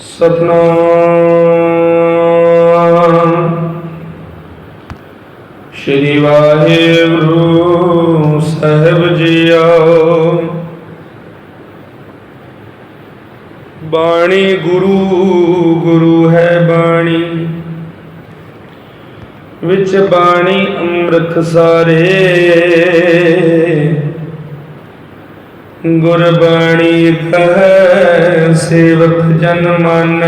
सतनाम श्री वाहिगुरु साहिब जीओ। बाणी गुरु गुरु है बाणी, विच बाणी अमृत सारे। गुरबाणी कह सेवक जन मान,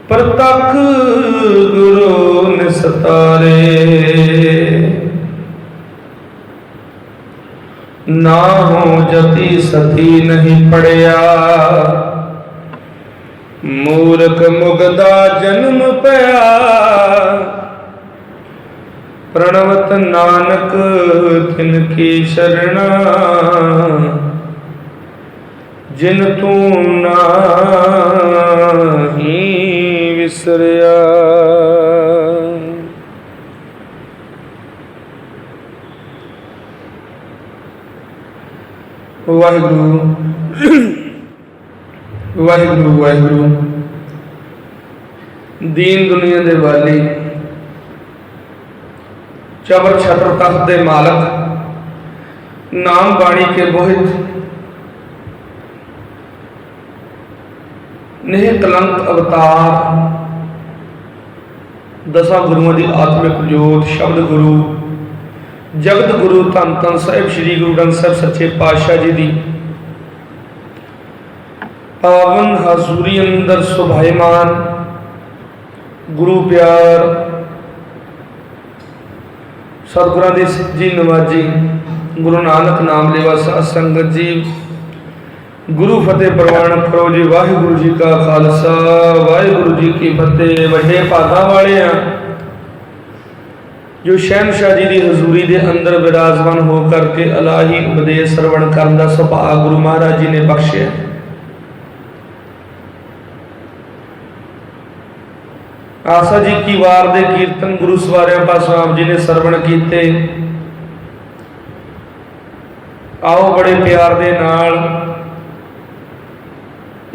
प्रतख गुरु निस्तारे। ना हो जति सती नहीं पढ़िया, मूर्ख मुगदा जन्म पया। प्रणवत नानक तिनकी शरणा, जिन तू नाही विसरिया। वाहिगुरु वाहिगुरु वाहिगुरु। दीन दुनिया दे वाली, चबर छतर तख्त दे मालक, नाम बाणी के बोहित, नेह कलंक अवतार, दसा गुरुओं की आत्मिक जोत, शब्द गुरु, जगत गुरु धन धन साहिब श्री गुरु ग्रंथ साहिब सच्चे पातशाह जी की पावन हाजूरी अंदर सुभाईमान गुरु प्यार सतगुरां दी जी नवाजी, गुरु नानक नाम लेवा साध संगत जी, गुरु फतेह प्रवान करो जी। वाहिगुरु जी का खालसा, वाहिगुरु जी की फतेह। वड्डे भागां वाले हैं जो शहनशाह जी की हजूरी के अंदर विराजमान होकर के इलाही उपदेश श्रवण करने का सुभाग गुरु महाराज जी ने बख्शिया। आसा जी की वार दे कीर्तन गुरु सवारियां पासों आप जी ने श्रवण किए। आओ बड़े प्यार दे नाल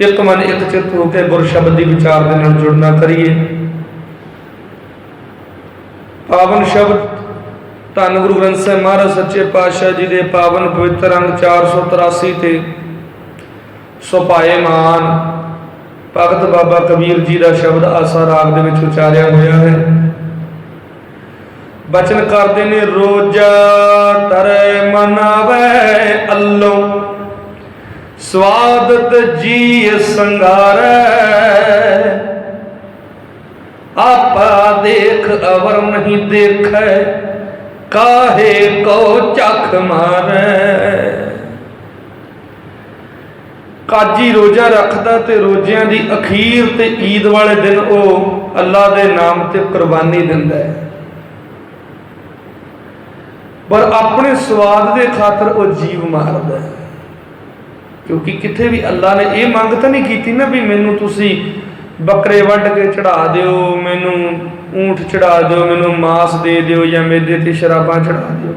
एक मन एक चित होकर गुर शब्द की विचार दे नाल जुड़ना करिए। पावन शब्द धन गुरु ग्रंथ साहिब महाराज सच्चे पातशाह जी के पावन पवित्र अंग 483 ते सुभाईमान भगत बाबा कबीर जी का शब्द आसा राग दे विच उचारिया होया है। बचन करते ने रोजा तरे मनावे अल्लो, स्वादत जी संगारे। आपा देख अवर नहीं देखे, काहे को चख मारे। काजी रोजा रखता ते रोजियां दी अखीर ते ईद वाले दिन वो अल्लाह दे नाम ते कुर्बानी दिंदा है, पर अपने स्वाद दे खातर वो जीव मारदा है। क्योंकि किथे भी अल्लाह ने यह मंग तो नहीं की ना भी मैनू तुसी बकरे वढ़ के चढ़ा दिओ, मैनू ऊंट चढ़ा दिओ, मैनू मांस दे दिओ या मेदे ते शराबां चढ़ा दिओ।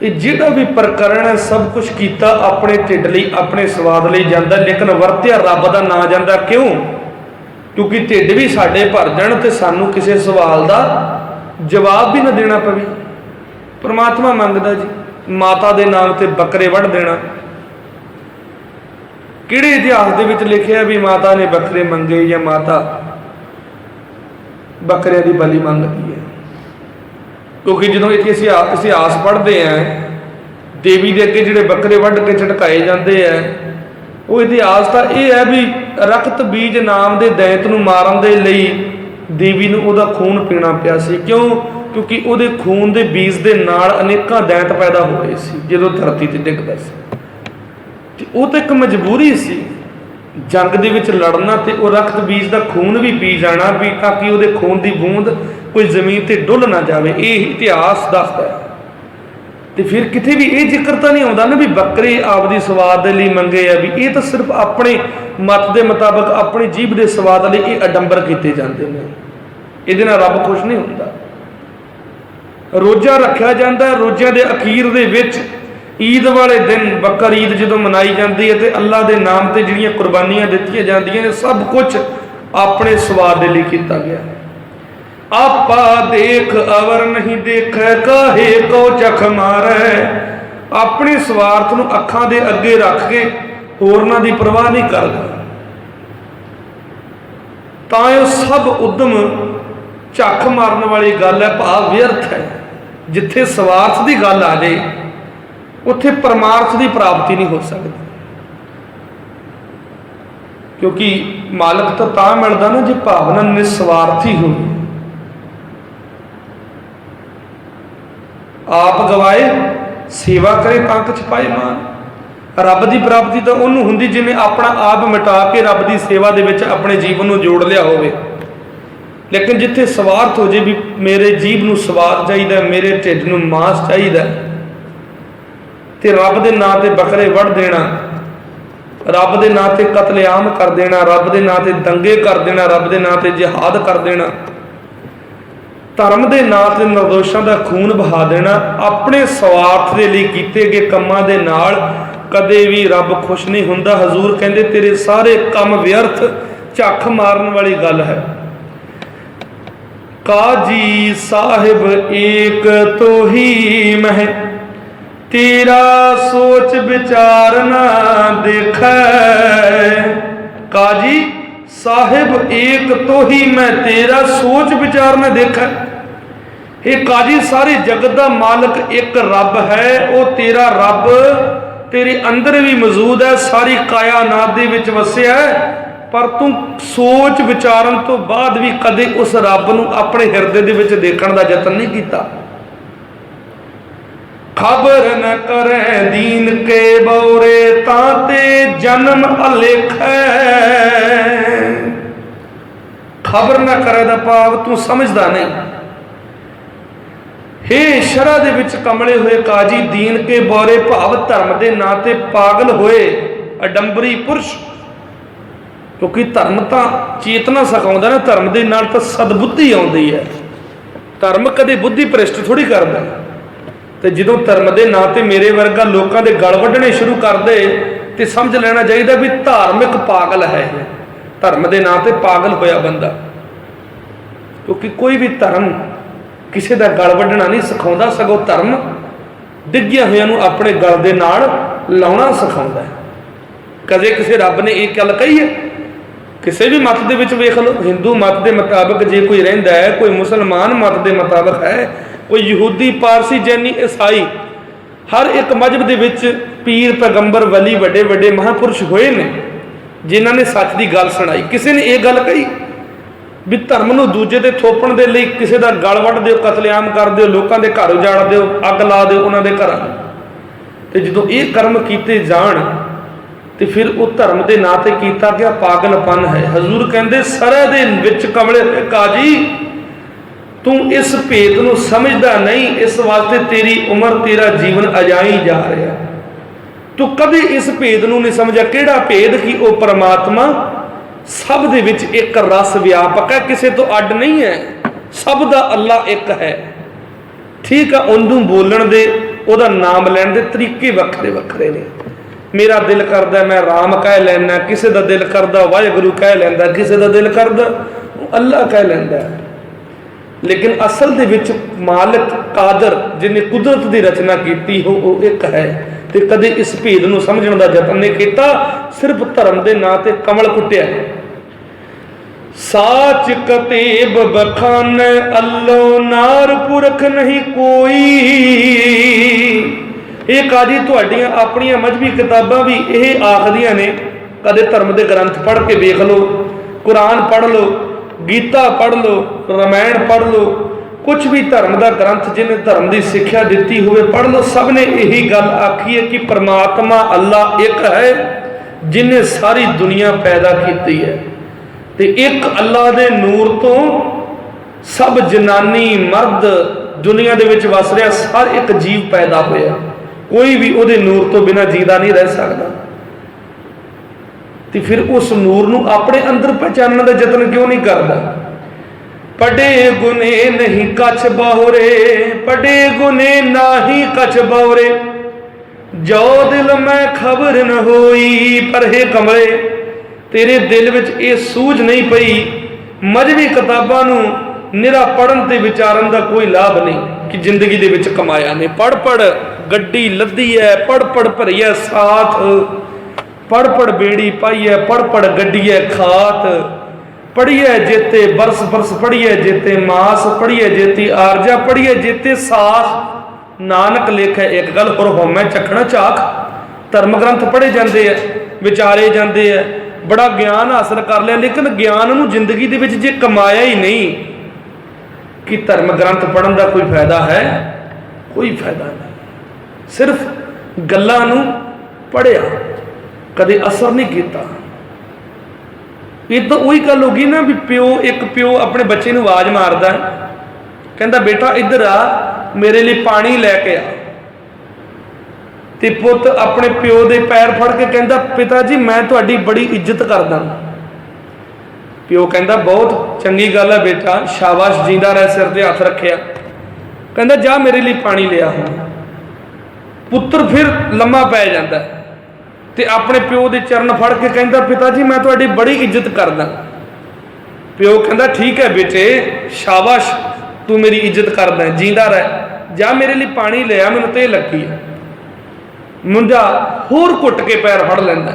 ये जिहड़ा भी प्रकरण है सब कुछ किया अपने ढिड लई, अपने स्वाद लई जांदा, लेकिन वरतिया रब दा ना जांदा। क्यों? क्योंकि ढिड भी साडे भर जाण ते सानू किसी सवाल दा जवाब भी ना देना पवे। परमात्मा मंगदा जी माता दे नाम ते बकरे वढ़ देना। किहड़े इतिहास दे विच लिखिया भी माता ने बकरे मंगे या माता बकरियां दी बलि मंगदी है? क्योंकि जो इतिहास पढ़ते हैं देवी के अगे जोड़े बकरे वढ़ के झटकाए जाते हैं, वो इतिहास तो यह है भी रक्त बीज नाम के दैंत नूं मारन दे लई देवी नूं उहदा खून पीना पिया सी। क्यों? क्योंकि उहदे खून के बीज के नाल अनेकां दैंत पैदा हो रहे सी जदों धरती ते डिगदा सी। वो तो एक मजबूरी सी जंग दे विच लड़ना ते वो रक्त बीज का खून भी पी जाना भी ताकि उहदे खून की बूंद कोई जमीन ते डुल ना जाए। ये इतिहास दसदा है। तो फिर कितने भी ये जिक्र तो नहीं आता ना भी बकरे आपदी स्वाद के लिए मंगे है, भी ये तो सिर्फ अपने मत के मुताबिक अपनी जीभ के स्वाद लिए ये अडंबर किए जाते हैं। ये रब खुश नहीं होता। रोजा रखा जाता, रोजिया के अखीर दे विच ईद वाले दिन बकर ईद जो मनाई जाती है तो अल्लाह के नाम से जिहड़ियां कुर्बानियां दित्तियां जांदियां ने सब कुछ अपने स्वाद के लिए किया गया। आपा देख अवर नहीं देख काहे को चख मारै, अपने स्वार्थ नूं अखां दे अगे रख के होरनां दी परवाह नहीं करदा, तां इह सब उद्यम झक मारन वाली गल है, भाव व्यर्थ है। जिथे स्वार्थ की गल आ जाए उत्थे परमार्थ की प्राप्ति नहीं हो सकती, क्योंकि मालक तो तां मिलदा ना जे भावना निस्वार्थी हो। आप गवाए सेवा करे तां कुछ पाए मान। रब की प्राप्ति तो उन्होंने हुंदी जिन्हें अपना आप मिटा के रब की सेवा दे विच अपने जीवन को जोड़ लिया होवे। लेकिन जिथे स्वार्थ हो जाए भी मेरे जीव नूं स्वाद चाहिए, मेरे ढिड नूं मांस चाहिए, तो रब के नां ते बकरे वढ़ देना, रब के नां ते कतलेआम कर देना, रब के नां ते दंगे कर देना, रब के नां ते जिहाद कर देना, धर्म के नां ते निर्दोषां दा खून बहा देना, अपने स्वार्थ के लिए कीते गए कामां दे नाल कदे भी रब खुश नहीं हुंदा। हजूर कहंदे तेरे सारे काम व्यर्थ, झक मारन वाली गल है। काजी साहिब एक तो ही मह, तेरा सोच विचार ना देख। काजी साहिब एक तो ही मैं, तेरा सोच विचार ना देख। ये काजी सारे जगत का मालक एक रब है, वो तेरा रब तेरे अंदर भी मौजूद है, सारी कायनात दे विच वसिया है, पर तू सोच विचारन तो बाद भी कदे उस रब नूं अपने हिरदे दे विच देखण दा यतन नहीं कीता। खबर न करे दीन के बौरे, ताते जन्म अलेख। खबर न करे दा भाव तू समझदा नहीं। हे शरह दे विच कमले हुए काजी, दीन के बौरे भाव धर्म के नां ते पागल होए अडंबरी पुरुष। क्योंकि धर्म तो चेतना सिखाउंदा ना, धर्म के नाल तो सदबुद्धि आउंदी है। धर्म कदे बुद्धि भ्रिष्ट थोड़ी करदा। तो जो धर्म के नां ते मेरे वर्गा लोगों के गल वढ़ने शुरू कर दे तो समझ लेना चाहिए भी धार्मिक पागल है। धर्म के नां ते पागल होया बंदा, क्योंकि कोई भी धर्म किसी का गल वढ़ना नहीं सिखाउंदा, सगों धर्म डिग्गिया हुई अपने गल के नाल लाउणा सिखाउंदा है। कदे किसी रब ने एक गल कही है? किसी भी मत दे विच वेख लो, हिंदू मत के मुताबिक जे कोई रहिंदा है, कोई मुसलमान मत के मुताबिक है, कोई यहूदी पारसी जैनी ईसाई, हर एक मजहब दे विच पीर पैगंबर वली वड्डे वड्डे महापुरुष होए ने जिन्हां ने सच की गल सुनाई। किसी ने यह गल कही भी धर्म नूं दूजे ते थोपण दे लई किसी दा गल वढ़ दिओ, कतलेआम कर दिओ, लोकां दे घर उजाड़ दिओ, अग ला दिओ उन्हां दे घरां। ते जदों ये कर्म कीते जाण तो फिर वो धर्म के नां ते कीता गया पागलपन है। हजूर कहंदे सरह दे विच कमले काजी, तू इस भेद नूं समझदा नहीं, इस वास्ते तेरी उम्र तेरा जीवन अजाई जा रहा। तू कभी इस भेद नूं नहीं समझा। किहड़ा भेद कि वो परमात्मा सब दे विच एक रस व्यापक है, किसी तो अड नहीं है, सब दा अल्लाह एक है। ठीक है, उन्होंने बोलण दे उहदा नाम लैण दे तरीके वखरे वखरे ने। मेरा दिल करदा मैं राम कह लैना, किसी का दिल करदा वाहिगुरू कह लैंदा, किसी का दिल करदा अल्लाह कह लैंदा। लेकिन असल दे विच मालिक कादर जिन्हें कुदरत की रचना की हो वो एक है। तो कदे इस भेद नूं समझण दा यतन नहीं किया, सिर्फ धर्म के नां ते कमल कुटिया। साच कतेब बखान अल्लो नार पुरख नहीं कोई। ये काजी तुहाडियां अपनियां मजहबी किताबां भी यह आखदियां ने, कदे धर्म के ग्रंथ पढ़ के वेख लो, कुरान पढ़ लो, गीता पढ़ लो, रामायण पढ़ लो, कुछ भी धर्म का ग्रंथ जिन्हें धर्म की सिक्ख्या दी हुए पढ़ लो, सब ने यही गल आखी है कि परमात्मा अल्लाह एक है जिन्हें सारी दुनिया पैदा की है। तो एक अल्लाह के नूर तो सब जनानी मर्द दुनिया के विच वस रहा, हर एक जीव पैदा होया, कोई भी उहदे नूर तो बिना जीदा नहीं रह सकता। तो फिर उस नूर नूं अपने अंदर पहचानने का यतन क्यों नहीं करता? पढ़े गुने नहीं कछ बहुरे, पढ़े गुने नाही कछ बहुरे, जो दिल मैं खबर न होई। पर हे कमले, तेरे दिल विच ये सूझ नहीं पई, मजहबी किताबां नूं निरा पढ़न ते विचारन दा कोई लाभ नहीं कि जिंदगी दे विच कमाया ने। पढ़ पढ़ गड्डी लद्दी है, पढ़ पढ़ भरी है साथ, पढ़ पढ़ बेड़ी पाई है, पढ़ पढ़ गड्डी है खात, पढ़िए जेते बरस बरस, पढ़िए जेते मास, पढ़िए जेती आरजा, पढ़िए जेते सास। नानक लेखे एक गल और होमै चखना चाख। धर्म ग्रंथ पढ़े जाते हैं, विचारे जाते हैं, बड़ा ज्ञान हासिल कर लिया, लेकिन ज्ञान नूं जिंदगी दे विच जे कमाया ही नहीं कि धर्म ग्रंथ पढ़न का कोई फायदा है? कोई फायदा नहीं। सिर्फ गल्लां नूं पढ़िया, कदे असर नहीं किया। ये तो वही गल होगी ना भी प्यो, एक प्यो अपने बच्चे नूं आवाज़ मारदा है, कहता बेटा इधर आ, मेरे लिए पानी लैके आ। ते पुत अपने प्यो दे पैर फड़ के कहता पिता जी मैं तुहाडी बड़ी इज्जत करदा। प्यो कहता बहुत चंगी गल है बेटा, शाबाश, जींदा रह, सिर ते हथ रखिया। कहता जा मेरे लिए पानी लिया। पुत्र फिर लम्मा पै जाता ते अपने प्यो दे चरण फड़ के कहता पिता जी मैं तुहाडी बड़ी इज्जत करदा। प्यो कहता ठीक है बेटे, शाबाश, तू मेरी इज्जत करदा, जींदा रह, जा मेरे लिए पानी लिया, मैनूं ते लगी है। मुंडा होर घुट के पैर फड़ लैंदा,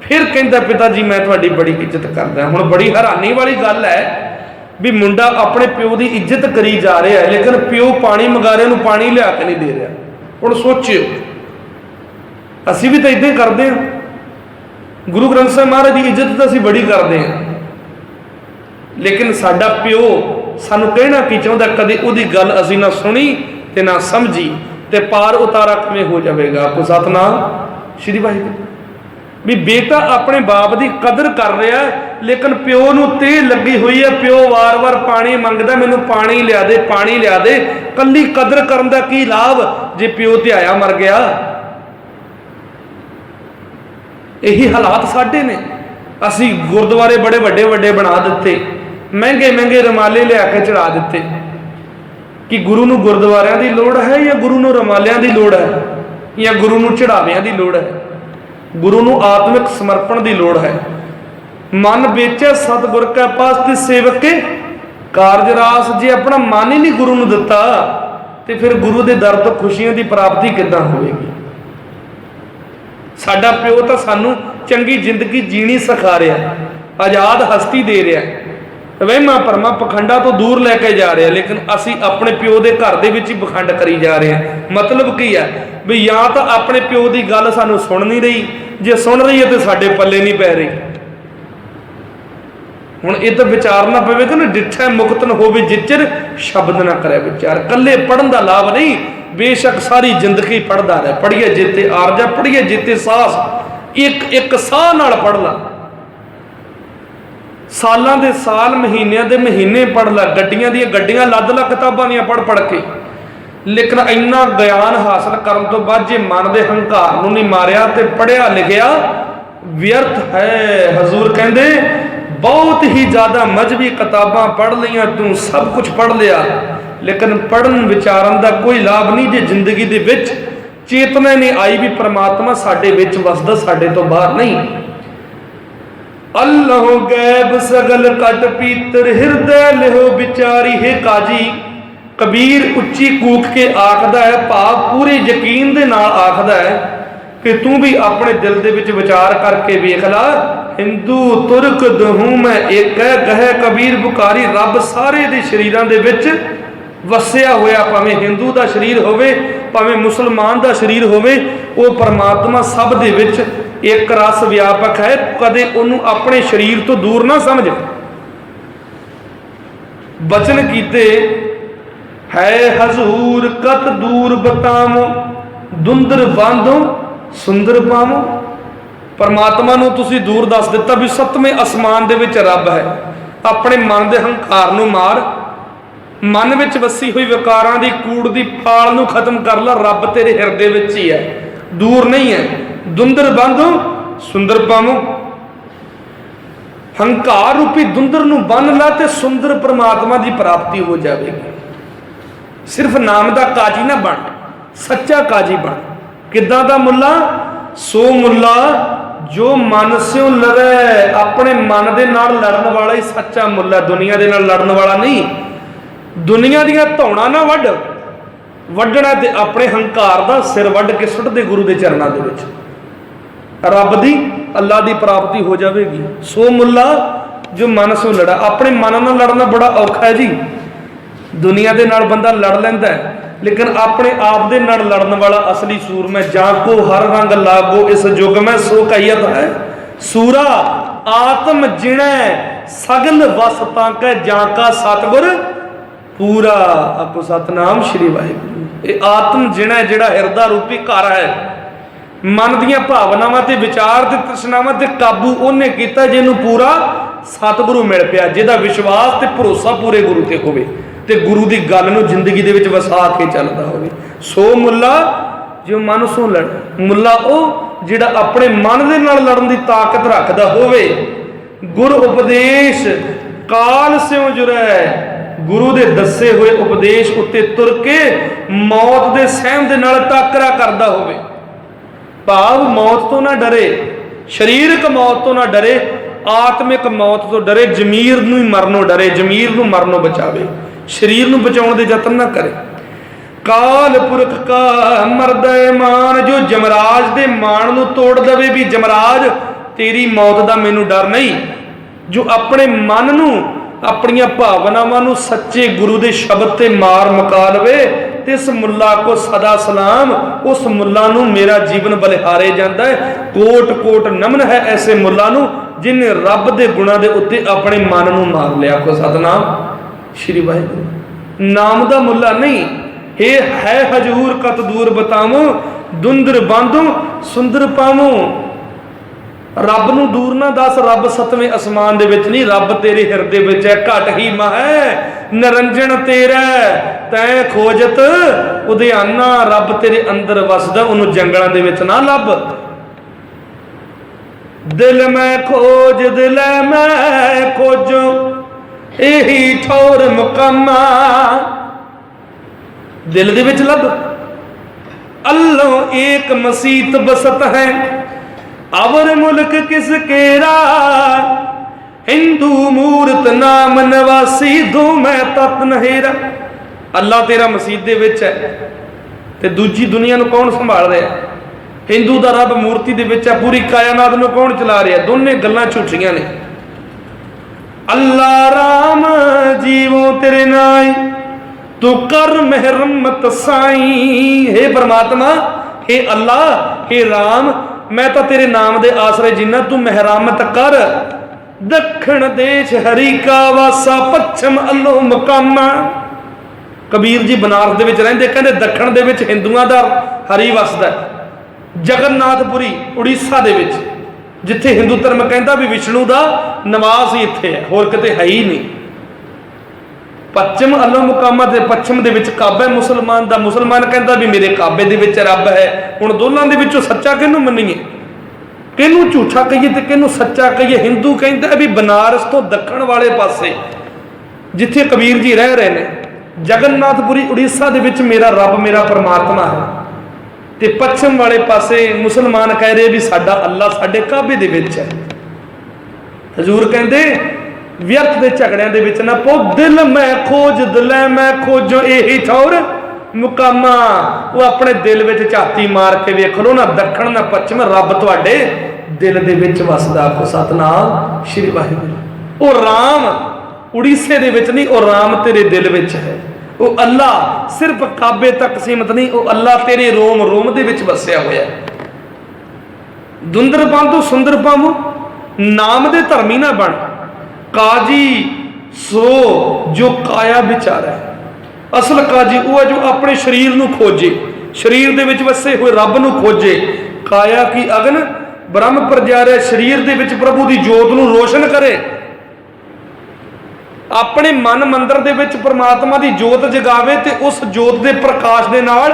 फिर कहता पिता जी मैं तुहाडी बड़ी इज्जत करदा। हुण बड़ी हैरानी वाली गल है भी मुंडा अपने प्यो की इज्जत करी जा रहा है, लेकिन प्यो पानी मंगा रहा, उन्होंने पानी लिया के नहीं दे रहा। हुण सोचियो, असी भी तो इदां ही करते हैं। गुरु ग्रंथ साहिब महाराज की इज्जत तो असी बड़ी करते हैं, लेकिन साडा प्यो सानू कहना की चाहता, कदे उहदी गल असी ना सुनी ते ना समझी, ते पार उतारा किवें हो जाएगा। आपको सतनाम श्री वाहिगुरू। भी बेटा अपने बाप की कदर कर रहा है, लेकिन प्यो नूं ते लगी हुई है, प्यो वार वार पानी मंगदा, मैनू पानी लिया दे, पानी लिया दे। कल्ली कदर करन दा की लाभ जे प्यो ध्याया मर गया। यही हालात साडे ने। असी गुरुद्वारे बड़े वड्डे वड्डे बना दिते, महंगे महंगे रमाले लिया के चढ़ा दिते कि गुरु नूं गुरुद्वारियां दी लोड़ है या गुरु नूं रमालियां दी लोड़ है या गुरु नूं चढ़ावियां दी लोड़ है? गुरु नूं आत्मिक समर्पण की लोड़ है। मन बेचे सतगुर के पास ते सेवक के कारज रास। जे अपना मन ही नहीं गुरु नूं दिता ते फिर गुरु के दर तो खुशियों की प्राप्ति किदां होवेगी? साडा प्यो तो सानू चंगी जिंदगी जीनी सिखा रहा, आजाद हस्ती दे रहा, वहमा भरमा पखंडा तो दूर लैके जा रहा, लेकिन असी अपने प्यो के घर दे विच ही पखंड करी जा रहे हैं। मतलब की है भी या तो अपने प्यो की गल सानू सुन नहीं रही, जे सुन रही है तो साडे पल्ले नहीं पै रही। हुण ये तो विचारना पवेगा ना, डिठै मुक्तन होवे जिचर शब्द ना करे विचार। कल्ले पढ़न का लाभ नहीं, बेशक सारी जिंदगी पढ़ता रहे, पढ़िए जिते आरजा, पढ़िए जिते सास, एक एक साह नाल पढ़ ला, सालां दे साल, महीनों के महीने पढ़ ला, गड्डियां दी गड्डियां लद ला किताबां दी पढ़ पढ़ के। लेकिन इन्ना ज्ञान हासिल करन तो बाद जे मन दे हंकार नूं नहीं मारिया ते पढ़िया लिखिया व्यर्थ है। हजूर कहंदे बहुत ही ज़्यादा मजहबी किताबां पढ़ लिया, तू सब कुछ पढ़ लिया, लेकिन पढ़न विचारन का कोई लाभ नहीं जे जिंदगी दे विच चेतना नहीं आई भी परमात्मा साडे विच वसदा, साडे तो बाहर नहीं। अल्लाह गैब सगल कट पीतर, हिरदे लिहो बिचारी है काजी। कबीर उच्ची कूक के आखदा है, भाव पूरे यकीन दे नाल आखदा है कि तू भी अपने दिल दे विच विचार करके वेख ला। हिंदू तुर्क दहूं मैं एक है, कहे कबीर बुकारी, रब सारे दे शरीरां दे विच वसिया होया, भावें हिंदू का शरीर होवे, भावें मुसलमान का शरीर होवे, वो परमात्मा सब दे विच एक रस व्यापक है। कदे उन्होंने अपने शरीर तो दूर ना समझ। बचन कीते है हजूर कत दूर बतावो, दुंदर बांधो सुंदर पावो। परमात्मा नूं तुसीं दूर दस दिता भी सतवें आसमान दे विच रब है। अपने मन दे हंकार नूं मार, मन विच वसी हुई विकारां दी कूड़ दी फाल नूं खत्म कर ला, रब तेरे हिरदे विच ही है, दूर नहीं है। दुंदर बंधो सुंदर पावो, हंकार रूपी दुंदर नूं बन ला ते सुंदर परमात्मा की प्राप्ति हो जाएगी। सिर्फ नाम का काजी ना बन, सच्चा काजी बन। किदां दा मुल्ला? सो मुल्ला जो मन स्यों लड़े, अपने मन दे नाल लड़न वाला ही सच्चा मुल्ला, दुनिया दे नाल लड़न वाला नहीं। दुनिया दियां धौणा ना वड्ड, वड्डना ते अपने हंकार दा सिर वड्ड के सुट दे गुरु दे चरणों दे विच, रब दी अल्लाह दी प्राप्ति हो जाएगी। सो मुल्ला जो मन स्यों लड़ा। अपने मन नाल लड़ना बड़ा औखा है जी। दुनिया दे नाल बंदा लड़ लैंदा है, लेकिन अपने आप दे नाल लड़न वाला असली सूरमा, जाको हर रंग लागो इस युग में सो कहियत है सूरा, आत्म जिणे सगल वस ताके जाका सतगुर पूरा। आपको सतनाम श्री वाहिगुरू। ये आत्म जिणे जिहड़ा हिरदा रूपी घर है, मन दियां भावनावां ते विचार ते तृष्णावां ते काबू उन्हें कीता जिन्हों पूरा सतगुरु मिल पिया, जिहदा विश्वास ते भरोसा पूरे गुरु ते होवे ते गुरु की गल नूं जिंदगी दे विच वसा के चलदा होवे। सो मुल्ला जो मन सो लड़। मुल्ला वो जिहड़ा अपने मन दे नाल लड़न दी ताकत रखदा होवे। गुर उपदेश काल स्यों जुरै, गुरु दे दसे हुए उपदेश उत्ते तुर के मौत दे सहम दे नाल टाकरा करदा होवे। भाव मौत तो ना डरे, शरीरक मौत तो ना डरे, आत्मिक मौत तो डरे, जमीर नूं मरनों डरे, जमीर नूं मरनों बचावे, शरीर नूं बचाउण दे यतन ना करे। काल पुरख का मरदे मान, जो जमराज दे मान नूं तोड़ दवे भी जमराज तेरी मौत दा मैनूं डर नहीं। जो अपने मन नूं अपनियां भावनावां नूं सच्चे गुरु दे शब्द ते मार मुका लवे, तिस मुल्ला को सदा सलाम, उस मुल्ला नूं मेरा जीवन बलिहारे जांदा है। कोट कोट नमन है ऐसे मुल्ला नूं जिन्हें रब दे गुणा दे उत्ते अपने मन नूं मार लिया। को सतनाम श्री वाहिगुरू। नाम दा मुल्ला नहीं, हे है हजूर कत दूर बतावो, दुंदर बांधो सुंदर पावो। रब नूं दूर ना दस, रब सतवें आसमान दे विच नहीं, रब तेरे हिरदे विच है। घट ही मह निरंजन तेरा तै खोजत उद्याना, रब तेरे अंदर वसदा, उन्होंने जंगलों दे विच ना लभ। दिल में खोज दिल में खोजो, यही ठौर मुकामा, दिल दे विच लभ। अल्लाह एक मसीत बसत है, अवर मुल्क किस केरा, हिंदू मूरत नाम नवासी, दो मैं तत नहेरा। अल्लाह तेरा मसीत दे विच है ते दूजी दुनिया नूं कौन संभाल रहा है? हिंदू दा रब मूर्ति दे विच है, पूरी कायनात नूं कौन चला रहा है? दोने गल्लां झूठियां ने। अल्लाह राम जीवो तेरे नाई, तू कर मेहरमत साई। हे परमात्मा, हे अल्लाह, हे राम, मैं तो तेरे नाम दे आसरे जिन्ना, तू मेहरामत कर। दक्षिण देश हरि का वासा, पश्चिम अल्लो मुकामा। कबीर जी बनारस दे विच रहिंदे, कहंदे दक्षिण दे विच हिंदुआं दा हरि वसदा, जगन्नाथपुरी उड़ीसा दे विच, जिथे हिंदू धर्म कहता भी विष्णु का निवास ही इत्थे है, होर किते है ही नहीं। पश्चिम अल्लो मुकामा दे पश्चिम दे विच काबा है मुसलमान दा, मुसलमान कहता भी मेरे काबे दे विच रब है। हुण दोनों दे विचों सच्चा किहनूं मन्नीए, किहनूं झूठा कहिए ते किहनूं सच्चा कहिए? हिंदू कहता भी बनारस तो दक्षिण वाले पासे जिथे कबीर जी रह रहे ने, जगन्नाथपुरी उड़ीसा दे विच मेरा रब मेरा परमात्मा है, ते पश्चिम वाले पासे मुसलमान कह रहे भी साडा अल्लाह साडे काबे दे विच है। हजूर कहंदे व्यर्थ दे झगड़ियां दे विच ना पो, दिल मैं खोज दिल मैं खोजो, यही ठौर मुकामा। वो अपने दिल विच झाती मार के वेख लो ना, दक्षिण ना पश्चिम, रब तुहाडे दिल दे विच वसदा। को सतनाम श्री वाहिगुरू। ओ राम उड़ीसे दे विच नहीं, ओ राम तेरे दिल विच है। वो अल्लाह सिर्फ काबे तक सीमित नहीं, वो अल्लाह तेरे रोम रोम दे विच वसिया होया। दुंदर बांधो सुंदर पावो, नाम दे धर्मी ना बन, काजी सो जो काया विचारा है। असल काजी वो है जो अपने शरीर नूं खोजे, शरीर दे विच वसे हुए रब नूं खोजे। काया की अगन ब्रह्म प्रजारे, शरीर दे विच प्रभु की जोत नूं रोशन करे। अपने मन मंदिर दे विच परमात्मा की जोत जगावे ते उस जोत के प्रकाश के नाल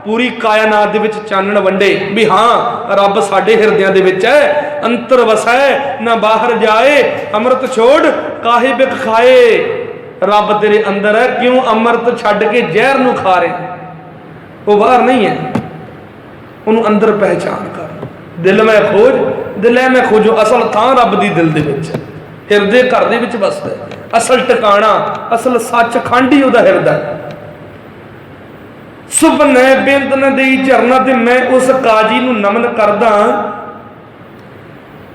पूरी कायनात दे विच चानण वंडे भी हाँ रब साडे हिरदियां दे विच है, अंतर वसै ना बाहर जाए, अमृत छोड़ काहे बिक खाए। रब तेरे अंदर है, क्यों अमृत छड्ड के जहर नूं खा रहे? वो बाहर नहीं है। ਉਹਨੂੰ ਅੰਦਰ ਪਹਿਚਾਨ ਕਰ। ਦਿਲ ਮੈਂ ਖੋਜ, ਦਿਲ ਮੈਂ ਖੋਜੋ, ਅਸਲ ਥਾਂ ਰੱਬ ਦੀ ਦਿਲ ਦੇ ਵਿੱਚ, ਹਿਰਦੇ ਘਰ ਦੇ ਵਿੱਚ ਵਸਦਾ, ਅਸਲ ਟਿਕਾਣਾ, ਅਸਲ ਸੱਚਖੰਡ ਹੀ ਉਹਦਾ ਹਿਰਦਾ। ਸੁਪਨੇ ਬਿੰਦ ਨ ਦੇਈ ਝਰਨਾ, ਤੇ ਮੈਂ ਉਸ ਕਾਜੀ ਨੂੰ ਨਮਨ ਕਰਦਾ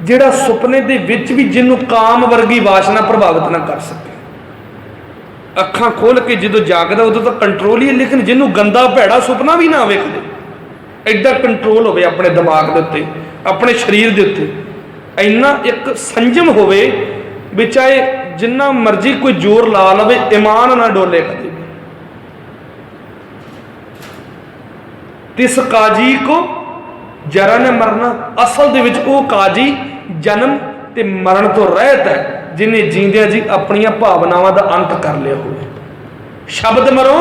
ਜਿਹੜਾ ਸੁਪਨੇ ਦੇ ਵਿੱਚ ਵੀ ਜਿਹਨੂੰ ਕਾਮ ਵਰਗੀ ਵਾਸ਼ਨਾ ਪ੍ਰਭਾਵਿਤ ਨਾ ਕਰ ਸਕੇ। ਅੱਖਾਂ ਖੋਲ ਕੇ ਜਦੋਂ ਜਾਗਦਾ ਉਦੋਂ ਤਾਂ ਕੰਟਰੋਲ ਹੀ ਹੈ, ਲੇਕਿਨ ਜਿਹਨੂੰ ਗੰਦਾ ਭੈੜਾ ਸੁਪਨਾ ਵੀ ਨਾ ਆਵੇ ਕਦੇ, ਐਡਾ ਕੰਟਰੋਲ ਹੋਵੇ ਆਪਣੇ ਦਿਮਾਗ ਦੇ ਉੱਤੇ, ਆਪਣੇ ਸਰੀਰ ਦੇ ਉੱਤੇ, ਇੰਨਾ ਇੱਕ ਸੰਜਮ ਹੋਵੇ ਵੀ ਚਾਹੇ ਜਿੰਨਾ ਮਰਜ਼ੀ ਕੋਈ ਜ਼ੋਰ ਲਾ ਲਵੇ, ਈਮਾਨ ਨਾ ਡੋਲੇ ਕਦੇ। ਤਿਸ ਕਾਜੀ ਕੋ ਜਰਾ ਨੇ ਮਰਨਾ, ਅਸਲ ਦੇ ਵਿੱਚ ਉਹ ਕਾਜੀ ਜਨਮ ਤੇ ਮਰਨ ਤੋਂ ਰਹਿਤ ਹੈ, ਜਿਹਨੇ ਜੀਂਦਿਆਂ ਜੀ ਆਪਣੀਆਂ ਭਾਵਨਾਵਾਂ ਦਾ ਅੰਤ ਕਰ ਲਿਆ ਹੋਵੇ। ਸ਼ਬਦ ਮਰੋ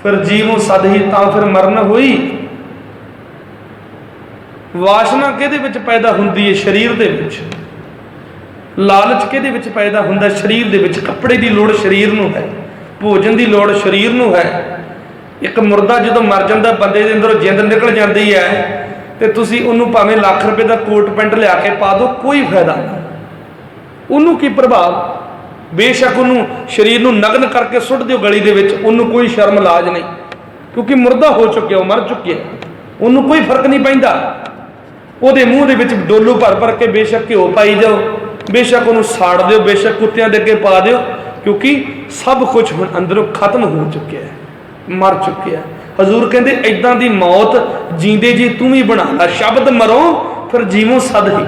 ਫਿਰ ਜੀਵੋ ਸਦ ਹੀ, ਤਾਂ ਫਿਰ ਮਰਨ ਹੋਈ। ਵਾਸ਼ਨਾ ਕਿਹਦੇ ਵਿੱਚ ਪੈਦਾ ਹੁੰਦੀ ਹੈ? ਸਰੀਰ ਦੇ ਵਿੱਚ। ਲਾਲਚ ਕਿਹਦੇ ਵਿੱਚ ਪੈਦਾ ਹੁੰਦਾ? ਸਰੀਰ ਦੇ ਵਿੱਚ। ਕੱਪੜੇ ਦੀ ਲੋੜ ਸਰੀਰ ਨੂੰ ਹੈ, ਭੋਜਨ ਦੀ ਲੋੜ ਸਰੀਰ ਨੂੰ ਹੈ। ਇੱਕ ਮੁਰਦਾ ਜਦੋਂ ਮਰ ਜਾਂਦਾ, ਬੰਦੇ ਦੇ ਅੰਦਰੋਂ ਜਿੰਦ ਨਿਕਲ ਜਾਂਦੀ ਹੈ, ਤੇ ਤੁਸੀਂ ਉਹਨੂੰ ਭਾਵੇਂ ਲੱਖ ਰੁਪਏ ਦਾ ਕੋਟ ਪੈਂਟ ਲਿਆ ਕੇ ਪਾ ਦਿਓ, ਕੋਈ ਫਾਇਦਾ ਨਹੀਂ। ਉਹਨੂੰ ਕੀ ਪ੍ਰਭਾਵ? ਬੇਸ਼ੱਕ ਉਹਨੂੰ ਸਰੀਰ ਨੂੰ ਨਗਨ ਕਰਕੇ ਸੁੱਟ ਦਿਓ ਗਲੀ ਦੇ ਵਿੱਚ, ਉਹਨੂੰ ਕੋਈ ਸ਼ਰਮ ਲਾਜ ਨਹੀਂ, ਕਿਉਂਕਿ ਮੁਰਦਾ ਹੋ ਚੁੱਕਿਆ, ਉਹ ਮਰ ਚੁੱਕਿਆ, ਉਹਨੂੰ ਕੋਈ ਫਰਕ ਨਹੀਂ ਪੈਂਦਾ। ਉਹਦੇ ਮੂੰਹ ਦੇ ਵਿੱਚ ਡੋਲੂ ਭਰ ਭਰ ਕੇ ਬੇਸ਼ੱਕ ਘਿਓ ਪਾਈ ਜਾਓ, ਬੇਸ਼ੱਕ ਉਹਨੂੰ ਸਾੜ ਦਿਓ, ਬੇਸ਼ੱਕ ਕੁੱਤਿਆਂ ਦੇ ਅੱਗੇ ਪਾ ਦਿਓ, ਕਿਉਂਕਿ ਸਭ ਕੁਝ ਹੁਣ ਅੰਦਰੋਂ ਖਤਮ ਹੋ ਚੁੱਕਿਆ ਹੈ, ਮਰ ਚੁੱਕਿਆ। ਹਜ਼ੂਰ ਕਹਿੰਦੇ ਇਦਾਂ ਦੀ ਮੌਤ ਜੀਂਦੇ ਜੀ ਤੂੰ ਵੀ ਬਣਾ ਲੈ। ਸ਼ਬਦ ਮਰੋ ਫਿਰ ਜੀਵੋ ਸਦ ਹੀ।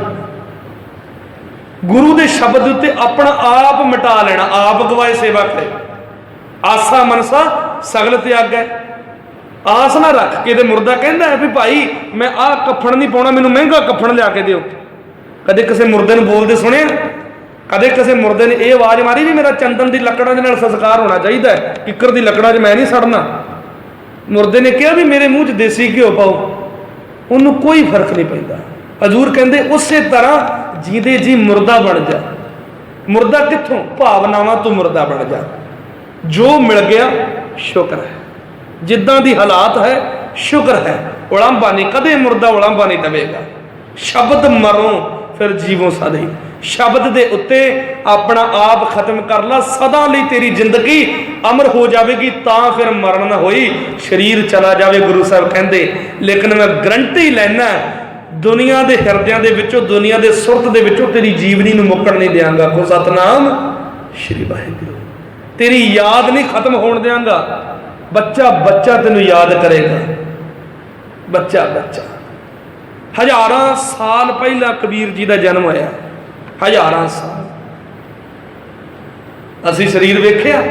ਗੁਰੂ ਦੇ ਸ਼ਬਦ ਉੱਤੇ ਆਪਣਾ ਆਪ ਮਿਟਾ ਲੈਣਾ, ਆਪ ਗਵਾਏ ਸੇਵਾ ਕਰੇ। ਆਸਾ ਮਨਸਾ ਸਗਲ ਤਿਆਗੈ। ਆਸ ਨਾ ਰੱਖ ਕੇ। ਤੇ ਮੁਰਦਾ ਕਹਿੰਦਾ ਹੈ ਵੀ ਭਾਈ ਮੈਂ ਆਹ ਕੱਫਣ ਨਹੀਂ ਪਾਉਣਾ, ਮੈਨੂੰ ਮਹਿੰਗਾ ਕੱਫਣ ਲਿਆ ਕੇ ਦਿਓ। ਕਦੇ ਕਿਸੇ ਮੁਰਦੇ ਨੂੰ ਬੋਲਦੇ ਸੁਣਿਆ? ਕਦੇ ਕਿਸੇ ਮੁਰਦੇ ਨੇ ਇਹ ਆਵਾਜ਼ ਮਾਰੀ ਵੀ ਮੇਰਾ ਚੰਦਨ ਦੀ ਲੱਕੜਾਂ ਦੇ ਨਾਲ ਸੰਸਕਾਰ ਹੋਣਾ ਚਾਹੀਦਾ ਹੈ, ਕਿੱਕਰ ਦੀ ਲੱਕੜਾਂ 'ਚ ਮੈਂ ਨਹੀਂ ਸੜਨਾ? ਮੁਰਦੇ ਨੇ ਕਿਹਾ ਵੀ ਮੇਰੇ ਮੂੰਹ 'ਚ ਦੇਸੀ ਘਿਓ ਪਾਓ, ਉਹਨੂੰ ਕੋਈ ਫਰਕ ਨਹੀਂ ਪੈਂਦਾ। ਹਜ਼ੂਰ ਕਹਿੰਦੇ ਉਸੇ ਤਰ੍ਹਾਂ ਜੀਂਦੇ ਜੀ ਮੁਰਦਾ ਬਣ ਜਾ। ਮੁਰਦਾ ਕਿੱਥੋਂ? ਭਾਵਨਾਵਾਂ ਤੋਂ ਮੁਰਦਾ ਬਣ ਜਾ। ਜੋ ਮਿਲ ਗਿਆ ਸ਼ੁਕਰ ਹੈ, ਜਿੱਦਾਂ ਦੀ ਹਾਲਾਤ ਹੈ ਸ਼ੁਕਰ ਹੈ। ਉਲਾਂਭਾ ਨਹੀਂ, ਕਦੇ ਮੁਰਦਾ ਉਲਾਂਭਾ ਨਹੀਂ ਦੇਵੇਗਾ। ਸ਼ਬਦ ਮਰੋ ਫਿਰ ਜੀਵੋ ਸਦ ਹੀ। ਸ਼ਬਦ ਦੇ ਉੱਤੇ ਆਪਣਾ ਆਪ ਖਤਮ ਕਰ ਲਾ, ਸਦਾ ਲਈ ਤੇਰੀ ਜ਼ਿੰਦਗੀ ਅਮਰ ਹੋ ਜਾਵੇਗੀ, ਤਾਂ ਫਿਰ ਮਰਨ ਨਾ ਹੋਈ, ਸਰੀਰ ਚਲਾ ਜਾਵੇ। ਗੁਰੂ ਸਾਹਿਬ ਕਹਿੰਦੇ ਲੇਕਿਨ ਮੈਂ ਗਰੰਟੀ ਲੈਣਾ ਦੁਨੀਆ ਦੇ ਹਿਰਦਿਆਂ ਦੇ ਵਿੱਚੋਂ, ਦੁਨੀਆ ਦੇ ਸੁਰਤ ਦੇ ਵਿੱਚੋਂ ਤੇਰੀ ਜੀਵਨੀ ਨੂੰ ਮੁੱਕਣ ਨਹੀਂ ਦਿਆਂਗਾ। ਕੋ ਸਤਨਾਮ ਸ਼੍ਰੀ ਵਾਹਿਗੁਰੂ। ਤੇਰੀ ਯਾਦ ਨਹੀਂ ਖਤਮ ਹੋਣ ਦਿਆਂਗਾ। ਬੱਚਾ ਬੱਚਾ ਤੈਨੂੰ ਯਾਦ ਕਰੇਗਾ, ਬੱਚਾ ਬੱਚਾ। ਹਜ਼ਾਰਾਂ ਸਾਲ ਪਹਿਲਾਂ ਕਬੀਰ ਜੀ ਦਾ ਜਨਮ ਹੋਇਆ, ਹਜ਼ਾਰਾਂ ਸਾਲ। ਅਸੀਂ ਸਰੀਰ ਵੇਖਿਆ?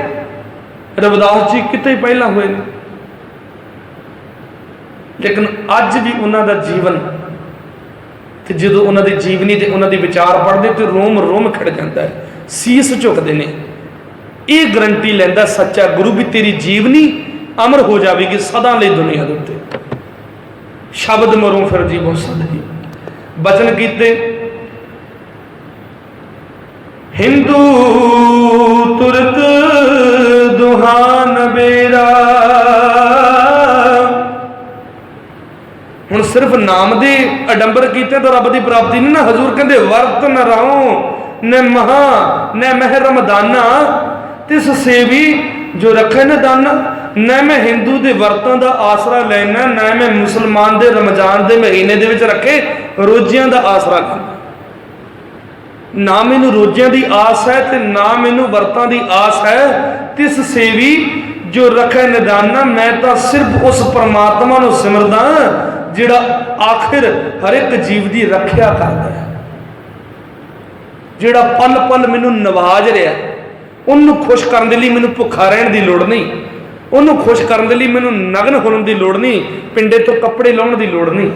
ਰਵਿਦਾਸ ਜੀ ਕਿਤੇ ਪਹਿਲਾਂ ਹੋਏ ਨੇ, ਲੇਕਿਨ ਅੱਜ ਵੀ ਉਹਨਾਂ ਦਾ ਜੀਵਨ, ਤੇ ਜਦੋਂ ਉਹਨਾਂ ਦੀ ਜੀਵਨੀ ਤੇ ਉਹਨਾਂ ਦੇ ਵਿਚਾਰ ਪੜ੍ਹਦੇ ਤੇ ਰੋਮ ਰੋਮ ਖੜ ਜਾਂਦਾ ਹੈ, ਸੀਸ ਝੁਕਦੇ ਨੇ। ਇਹ ਗਰੰਟੀ ਲੈਂਦਾ ਸੱਚਾ ਗੁਰੂ ਵੀ ਤੇਰੀ ਜੀਵਨੀ ਅਮਰ ਹੋ ਜਾਵੇਗੀ ਸਦਾ ਲਈ ਦੁਨੀਆ ਦੇ ਉੱਤੇ। ਸ਼ਬਦ ਮਰੋ ਫਿਰ ਜੀਵੋ ਸਦ ਹੀ। ਬਚਨ ਕੀਤੇ ਹਿੰਦੂ ਤੁਰਤ ਦੁਹਾਨ ਬੇਰਾ। ਹੁਣ ਸਿਰਫ ਨਾਮ ਦੇ ਅਡੰਬਰ ਕੀਤੇ ਤਾਂ ਰੱਬ ਦੀ ਪ੍ਰਾਪਤੀ ਨਹੀਂ ਨਾ। ਹਜ਼ੂਰ ਕਹਿੰਦੇ ਵਰਤ ਨ ਰਾਉ ਨ ਮਹਾ ਨ ਮਹਿ ਰਮਦਾਨਾ, ਤਿਸ ਸੇਵੀ ਜੋ ਰੱਖੇ ਨ ਦਾਨਾ। ਨਾ ਮੈਂ ਹਿੰਦੂ ਦੇ ਵਰਤਾਂ ਦਾ ਆਸਰਾ ਲੈਣਾ, ਨਾ ਮੈਂ ਮੁਸਲਮਾਨ ਦੇ ਰਮਜ਼ਾਨ ਦੇ ਮਹੀਨੇ ਦੇ ਵਿੱਚ ਰੱਖੇ ਰੋਜ਼ਿਆਂ ਦਾ ਆਸਰਾ ਲੈਣਾ। ਨਾ ਮੈਨੂੰ ਰੋਜ਼ਿਆਂ ਦੀ ਆਸ ਹੈ ਤੇ ਨਾ ਮੈਨੂੰ ਵਰਤਾਂ ਦੀ ਆਸ ਹੈ। ਤਿਸ ਸੇਵੀ ਜੋ ਰੱਖੇ ਨਿਦਾਨਾ, ਮੈਂ ਤਾਂ ਸਿਰਫ ਉਸ ਪਰਮਾਤਮਾ ਨੂੰ ਸਿਮਰਦਾ ਜਿਹੜਾ ਆਖਿਰ ਹਰ ਇੱਕ ਜੀਵ ਦੀ ਰੱਖਿਆ ਕਰਦਾ ਹੈ, ਜਿਹੜਾ ਪਲ ਪਲ ਮੈਨੂੰ ਨਵਾਜ ਰਿਹਾ। ਉਹਨੂੰ ਖੁਸ਼ ਕਰਨ ਦੇ ਲਈ ਮੈਨੂੰ ਭੁੱਖਾ ਰਹਿਣ ਦੀ ਲੋੜ ਨਹੀਂ, ਉਹਨੂੰ ਖੁਸ਼ ਕਰਨ ਦੇ ਲਈ ਮੈਨੂੰ ਨਗਨ ਹੋਣ ਦੀ ਲੋੜ ਨਹੀਂ, ਪਿੰਡੇ ਤੋਂ ਕੱਪੜੇ ਲਾਉਣ ਦੀ ਲੋੜ ਨਹੀਂ।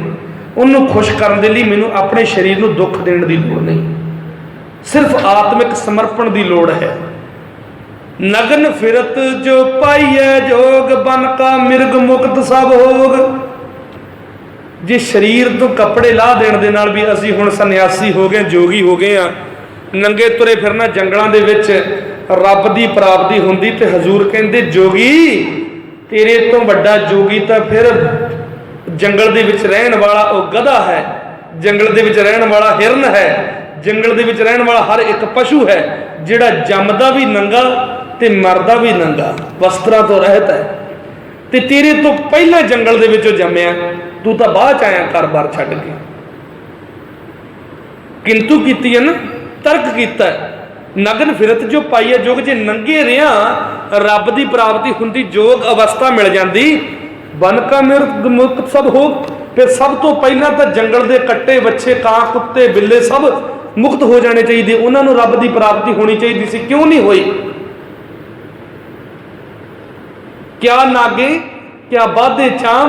ਉਹਨੂੰ ਖੁਸ਼ ਕਰਨ ਦੇ ਲਈ ਮੈਨੂੰ ਆਪਣੇ ਸਰੀਰ ਨੂੰ ਦੁੱਖ ਦੇਣ ਦੀ ਲੋੜ ਨਹੀਂ, ਸਿਰਫ ਆਤਮਿਕ ਸਮਰਪਣ ਦੀ ਲੋੜ ਹੈ। ਨਗਨ ਫਿਰਤ ਜੋ ਪਾਈਐ ਜੋਗ, ਬਨ ਕਾ ਮਿਰਗ ਮੁਕਤ ਸਭ ਹੋਗ। ਜੇ ਸਰੀਰ ਤੋਂ ਕੱਪੜੇ ਲਾਹ ਦੇਣ ਦੇ ਨਾਲ ਵੀ ਅਸੀਂ ਹੁਣ ਸੰਨਿਆਸੀ ਹੋ ਗਏ, ਜੋਗੀ ਹੋ ਗਏ ਆ, ਨੰਗੇ ਤੁਰੇ ਫਿਰਨਾ ਜੰਗਲਾਂ ਦੇ ਵਿੱਚ, ਰੱਬ ਦੀ ਪ੍ਰਾਪਤੀ ਹੁੰਦੀ। ਤੇ ਹਜ਼ੂਰ ਕਹਿੰਦੇ ਜੋਗੀ ਤੇਰੇ ਤੋਂ ਵੱਡਾ ਜੋਗੀ ਤਾਂ ਫਿਰ जंगल दे विच रहन वाला वो गधा है, जंगल दे विच रहन वाला हिरन है, जंगल दे विच रहन वाला हर एक पशु है, जिहड़ा जमदा भी नंगा ते मरदा भी नंगा, वस्त्रां तो रहत है। ते तेरे तो पहला जंगल दे विचों जम्मिया, तू तां बाਅद च आया घर-बार छड्ड के। किंतु कीती है ना, तर्क कीता नगन फिरत जो पाई है जोग, जे नंगे रिया रब की प्राप्ति हुंदी, जोग अवस्था मिल जाती, बन का मिर्ग मुक्त सब हो। फिर सब तो पहला तो जंगल के कट्टे बच्चे कां कुत्ते बिल्ले सब मुक्त हो जाने चाहिए, उन्होंने रब की प्राप्ति होनी चाहिए सी, क्यों नहीं हुई? क्या नागे क्या बाधे चाम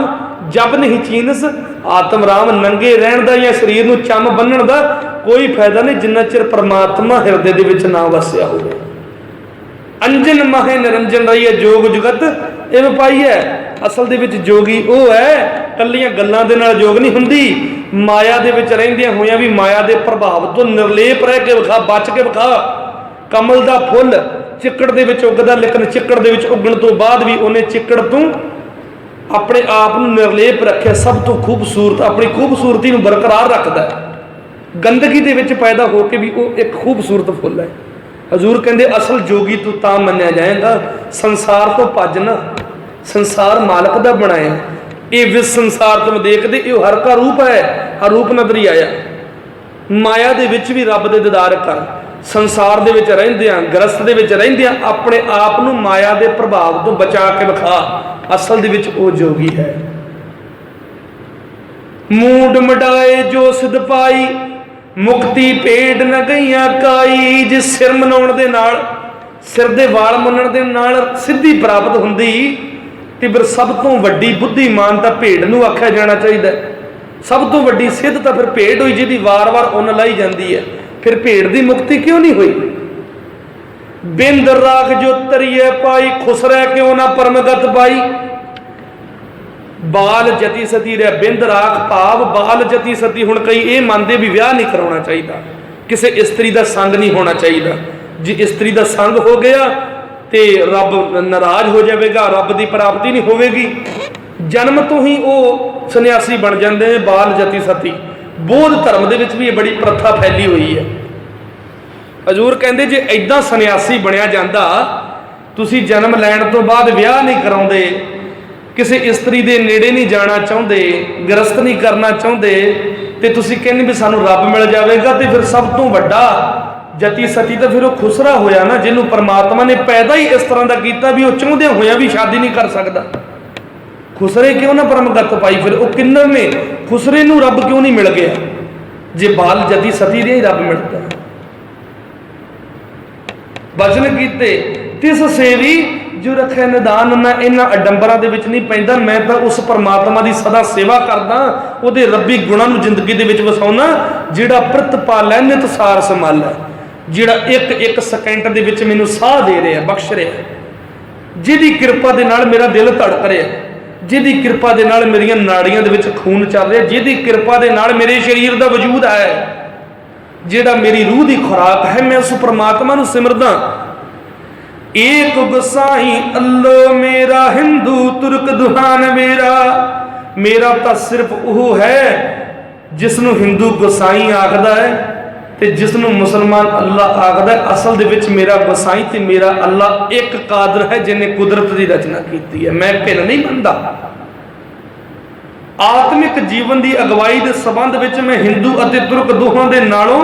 जब नहीं चीनस, आत्म राम नंगे रहन दा या शरीर नूं चम बन्नण दा कोई फायदा नहीं जिन्ना चिर परमात्मा हिरदे दे विच ना वसिया होवे। अंजन माहे निरंजन रही है जोग जुगत इव पाई है। असल दे विच जोगी वो है, कल्लियां गल्लां दे नाल जोग नहीं हुंदी, माया दे विच रहिंदियां होइयां भी माया दे प्रभाव तो निर्लेप रह के विखा, बच के विखा। कमल दा फुੱਲ चिक्कड़ दे विच उगदा, लेकिन चिक्कड़ दे विच उगण तो बाद भी उन्हें चिक्कड़ तो अपने आप को निर्लेप रखे, सब तो खूबसूरत अपनी खूबसूरती में बरकरार रखता है। गंदगी दे विच पैदा होकर भी वो एक खूबसूरत फुੱਲ है। हजूर कहते असल जोगी तू तां मन्निया जाएगा संसार तो भजना, संसार मालक दा बनाया, ये विस संसार तुम देखते ये हर का रूप है, हर रूप नजर ही आया। माया दे विच भी रब दे दीदार कर, संसार दे विच रहिंदियां गृहस्थ दे विच रहिंदियां अपने आप नूं माया दे प्रभाव तो बचा के विखा, असल दे विच वो जोगी है। मूड मडाए जो सिद्ध पाई, मुक्ति पेड़ न गईयां काई। जिस सिर मनाउण दे नाल, सिर दे वाल मुन्नण दे नाल सिद्धि प्राप्त हुंदी, ते फिर सब तो वड्डी बुद्धिमान तां भेड़ नूं आख्या जाना चाहिए। सब तो वड्डी सिद्ध तां फिर भेड़ होई जिहदी वार वार उन्न लाई जाती है, फिर भेड़ की मुक्ति क्यों नहीं हुई? बिंद राख जो तरिए पाई, खुसरै क्यों ना परमगत पाई। बाल जती सती रह बिंद राख भाव बाल जती सती। हुण कई ये मानते भी विआह नहीं कराउणा चाहिए, किसी स्त्री का संग नहीं होना चाहिए। जे स्त्री का संग हो गया तो रब नाराज हो जाएगा, रब की प्राप्ति नहीं होगी। जन्म तो ही वो सन्यासी बन जाते हैं, बाल जती सती। बौद्ध धर्म के भी ये बड़ी प्रथा फैली हुई है। हजूर कहते जे इदा सन्यासी बनया जाता, तुसी जन्म लैण तो बाद विआह नहीं कराउंदे, किसी स्त्री के नेड़े नहीं जाना चाहते, गृहस्थ नहीं करना चाहते, तो तुसी कहने भी सानू रब मिल जाएगा, तो फिर सब तो वड्डा जती सती तो फिर वो खुसरा होया ना, जिन्हों परमात्मा ने पैदा ही इस तरह का किया भी वो चाहते होया भी शादी नहीं कर सकता। खुसरे क्यों ना परमगत पाई, फिर वो किन्नर ने खुसरे नूं रब क्यों नहीं मिल गया, जे बाल जती सती दे ही रब मिलता। वचन कीते तिस सेवी जो रखे निदान, मैं इन्हां अडंबरां दे विच नहीं पैंदा, मैं तो उस परमात्मा की सदा सेवा करदा, उहदे रब्बी गुणां नूं जिंदगी दे विच वसाउणा, जिहड़ा प्रत पालै नित सार संभालै, जिहड़ा एक एक सेकंड दे विच मैनूं साह दे रिहा, बख्श रिहा, जिहदी किरपा दे नाल मेरा दिल धड़क रिहा, जिहदी किरपा दे नाल मेरियां नाड़ियां दे विच खून चल रिहा, जिहदी किरपा दे नाल मेरे शरीर दा वजूद है, जिहड़ा मेरी रूह दी खुराक है। मैं उस परमात्मा नूं सिमरदा। एक गोसाई अल्लो मेरा, हिंदू तुर्क दुहान मेरा। मेरा तो सिर्फ वह है जिसनों हिंदू गोसाई आखदा है ते जिसनों मुसलमान अल्लाह आखदा है। असल दे विच मेरा गोसाई ते मेरा अल्लाह एक कादर है, जिन्हें कुदरत की रचना की है। मैं भिन्न नहीं बनता। आत्मिक जीवन की अगवाई के संबंध विच मैं हिंदू और तुर्क दोहां दे नालों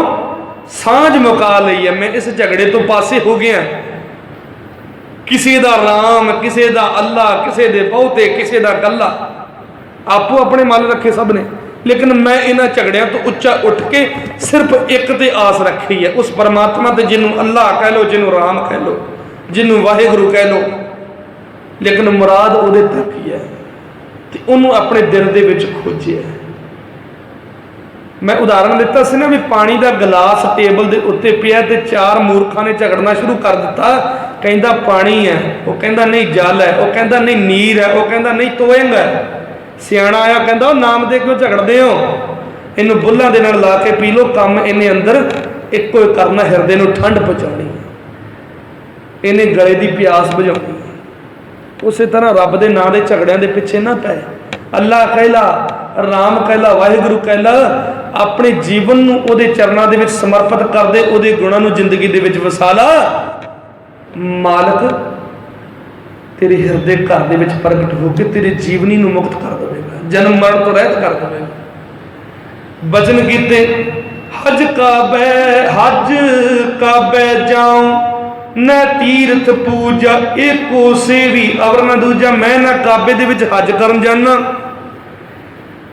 सांझ मुका लई है। मैं इस झगड़े तो पासे हो गया। किसी दा राम, किसी दा अल्लाह, किसी दे बहुते, किसी दा कल्ला, आपो अपने मल रखे सब ने, लेकिन मैं इन्हां झगड़ियां तो उच्चा उठ के सिर्फ एक ते आस रखी है, उस परमात्मा ते, जिन्हों अल्लाह कह लो, जिन्हों राम कह लो, जिन्हों वाहिगुरु कह लो, लेकिन मुराद उहदे तक ही है ते उन्होंने अपने दिल दे विच खोजिया। मैं उदाहरण दिता सी ना भी पानी का गिलास टेबल के उत्ते पिया ते चार मूर्खों ने झगड़ना शुरू कर दिता। कहता पानी है, वो कहता नहीं जल है, वो कहता नहीं नीर है, वो कहता नहीं तोयंग है। सियाणा आया कहता नाम दे क्यों झगड़ते हो, इनू बुल्लां दे नाल ला के पी लो, काम इन्हें अंदर एको करना, हिरदे नूं ठंड पहुँचानी, इन्हें गले की प्यास बुझानी। उस तरह रब के नाम के झगड़ियां के पिछे ना पै। अल्लाह कहला राम कहला वाहिगुरू कहला अपने जीवन नूं उहदे चरनां दे विच समर्पित कर दे, उहदे गुणां नूं जिंदगी दे विच वसा ला, मालक तेरे हिरदे घर दे विच प्रगट होकर तेरे जीवनी नूं मुक्त कर देवेगा, जन्म मरण तो रहत कर देवेगा। बचन कीते हज काबे जाऊं न तीर्थ पूजा एको सेवी अवर न दूजा। मैं ना काबे दे विच हज करन जाना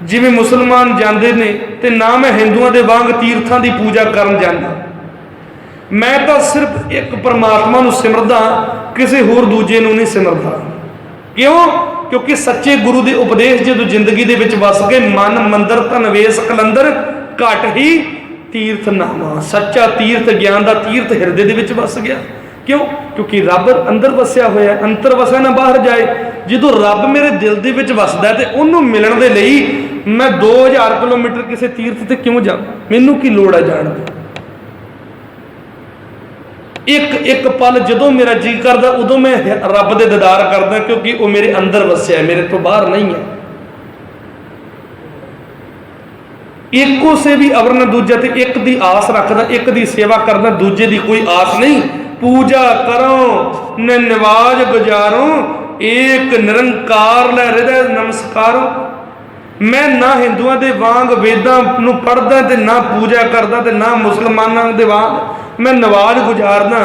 जिवें मुसलमान जाते ने, ते ना मैं हिंदुआं दे वांग तीर्थां दी पूजा करन जाना। मैं तो सिर्फ एक परमात्मा नूं सिमरदा, किसी होर दूजे नूं नहीं सिमरदा। क्यों? क्योंकि सच्चे गुरु दे उपदेश जदों जिंदगी दे विच वस गए, मन मंदिर धन वेस कलंदर घट ही तीर्थ नामा। सच्चा तीर्थ ज्ञान का तीर्थ हिरदे दे विच वस गया। क्यों? क्योंकि रब अंदर वसिया होया, अंतर वसा ना बाहर जाए। जो रब मेरे दिल दे विच वसदा है, तो उन्होंने मिलण दे लई मैं 2000 किलोमीटर किसी तीर्थ ते क्यों जा? मैनू की लोड़ है जाण दी? एक एक पल जदों मेरा जी करदा उदों मैं रब दे दीदार करदा, क्योंकि वो मेरे अंदर वसिया है, मेरे तो बाहर नहीं है। एको से भी अवर न दूजा, ते एक दी आस रखदा, एक दी सेवा करदा, दूजे दी कोई आस नहीं। पूजा करो न निवाज गुजारो, एक निरंकार लै हृदय नमस्कारो। मैं ना हिंदुआं दे वांग वेदां नूं पढ़दा ते ना पूजा करदा, ते ना मुसलमानां दे वांग मैं नवाज गुजारदा।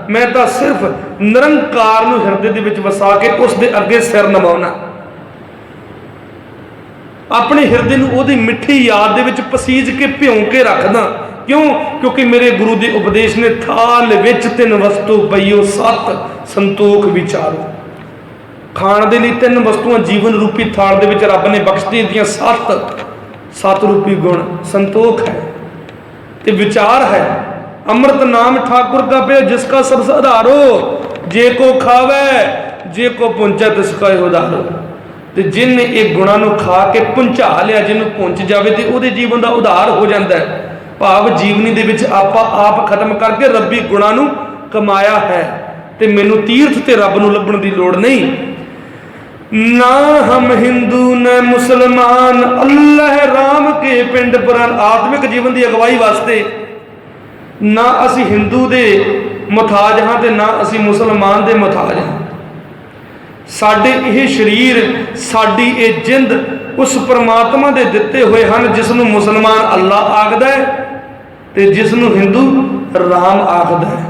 मैं तो सिर्फ निरंकार नूं हिरदे दे विच वसा के उस दे अगे सिर नवाउणा, अपने हिरदे नूं ओहदी मिठी याद दे विच पसीज के भिओं के रखदा। क्यों? क्योंकि मेरे गुरु के उपदेश ने थाल विच तिन वस्तु पईओ सत संतोख विचारो। खाण दे लई तीन वस्तुआं जीवन रूपी थाल दे विच रब ने बख्श दित्तियां, सत रूपी गुण संतोख है ते विचार है। अमृत नाम ठाकुर का पे जिसका सब आधारो, जे को खावे जे को पुंचा तिसका उधारो। ते जिन एक गुणा नूं खा के पुंचा लिया, जिन्हों पुंच जाए तो वो जीवन का उधार हो जाता है। भाव जीवनी दे विच आपा आप खत्म करके रब्बी गुणा नूं कमाया है, ते मैनू तीर्थ ते रब नूं लभण दी लोड़ नहीं। ना हम हिंदू न मुसलमान, अल्लाह राम के पिंड पुरान। आत्मिक जीवन की अगवाई वास्ते ना असी हिंदू दे मुथाज हाँ, ते ना असी मुसलमान दे मुथाज हाँ। साडे ये शरीर साडी ये जिंद उस परमात्मा दे दिते हुए हैं, जिसनों मुसलमान अल्लाह आखदा है ते जिसनों हिंदू राम आखदा है।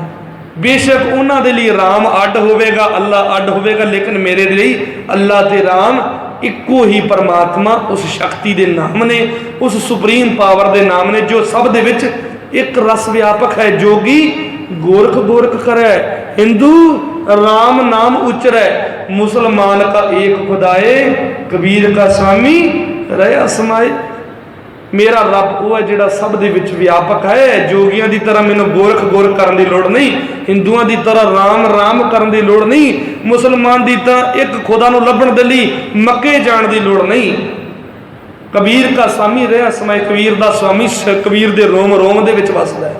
बेशक उन्हां दे लई राम अड होवेगा, अल्लाह अड होवेगा, लेकिन मेरे लई अल्लाह ते राम इक्को ही परमात्मा, उस शक्ति दे नाम ने, उस सुप्रीम पावर दे नाम ने, जो सब दे विच एक रस व्यापक है। जोगी गोरख गोरख करे, हिंदू राम नाम उच्चरे, मुसलमान का एक खुदाए, कबीर का स्वामी रहा समाए। मेरा रब वो है जिहड़ा सब दे विच व्यापक है। जोगियां दी तरह मैनूं गोरख गोरख करन दी लोड़ नहीं, हिंदुआं दी तरह राम राम करन दी लोड़ नहीं, मुसलमान दी तरह एक खुदा नूं लभण दे लई मक्के जाण दी लोड़ नहीं। कबीर का स्वामी रहा समाए, कबीर दा स्वामी कबीर दे रोम रोम दे विच वसदा है,